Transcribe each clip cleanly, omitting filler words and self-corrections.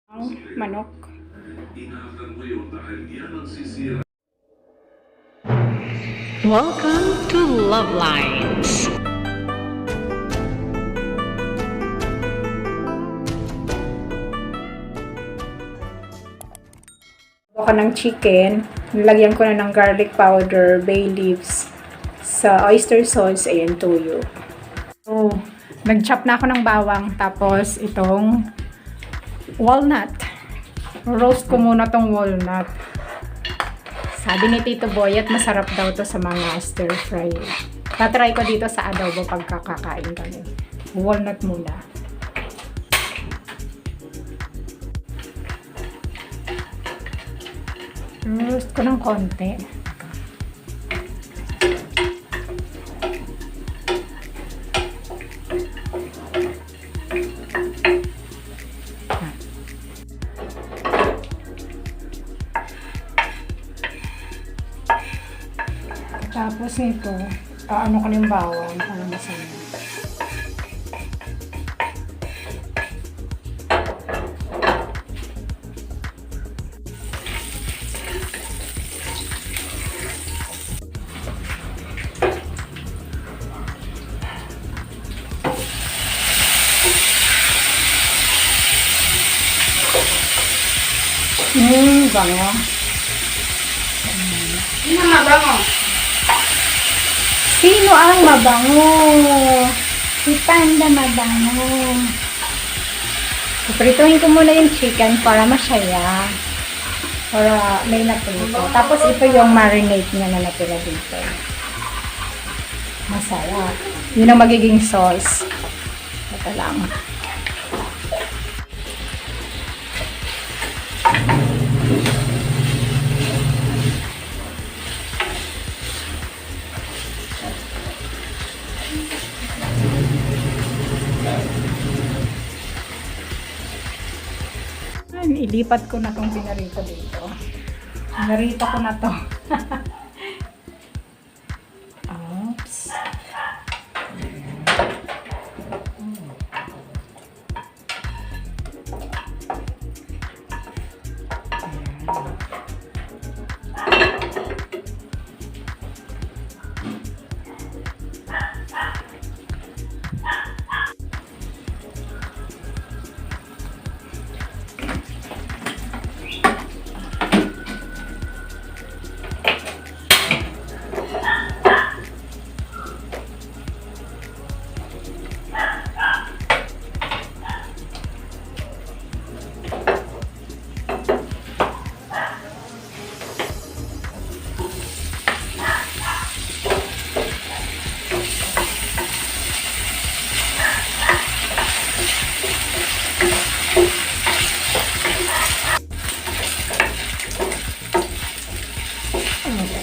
Ang manok. Welcome to Love Lines. Ako ng chicken. Nilagyan ko na ng garlic powder, bay leaves, sa oyster sauce, ayan, toyo. So, nag-chop na ako ng bawang. Tapos, itong walnut. Roast ko muna tong walnut. Sabi ni Tito Boy at masarap daw to sa mga stir fry. Tatry ko dito sa adobo pagkakakain kami. Walnut muna. Roast ko ng konti. Tapos nito, ano ko na yung bawang para masaya. Bango. Sino mabango? Sino ang mabango? Si Panda mabango. Iprituhin ko muna yung chicken para masaya. Para may naprito. Tapos ito yung marinade niya na natira dito. Masarap. Yun ang magiging sauce. Ito lang. Ilipat ko na tong pinarito dito. Pinarito ko na to. Oops.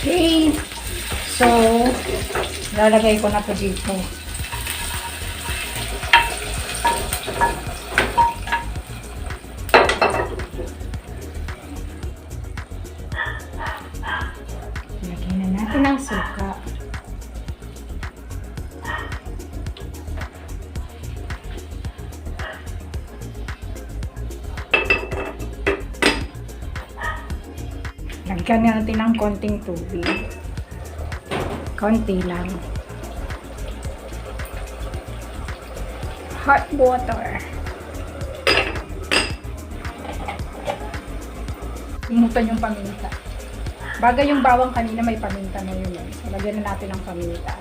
Okay. So, lalagay ko na to dito. Lagyan na natin ang suka. Lagyan natin ng konting tubig. Konti lang. Hot water. Lumutan yung paminta. Bagay yung bawang kanina may paminta na yun. So, lagyan na natin ng paminta.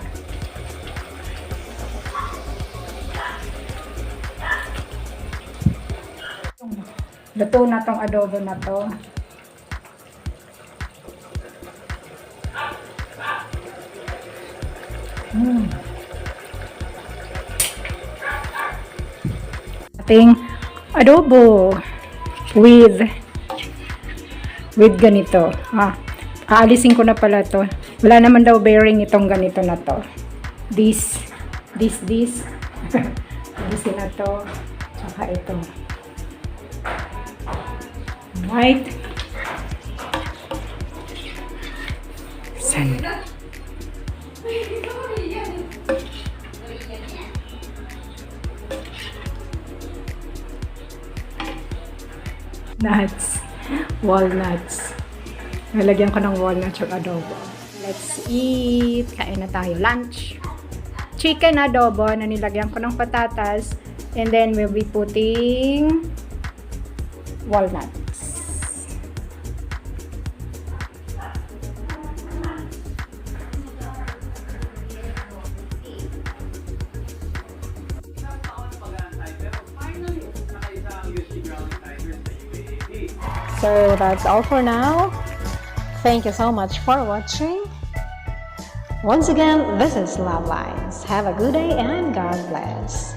Luto na tong adobo na to. Ating adobo with ganito. Aalisin ko na pala to. Wala naman daw bearing itong ganito na to. This. Aalisin na to. Tsaka ito. Right. San? nuts. Walnuts. Nalagyan ko ng walnuts yung adobo. Let's eat. Kain na tayo. Lunch. Chicken adobo na nilagyan ko ng patatas. And then we'll be putting walnuts. So that's all for now. Thank you so much for watching. Once again, this is Love Lines. Have a good day and God bless.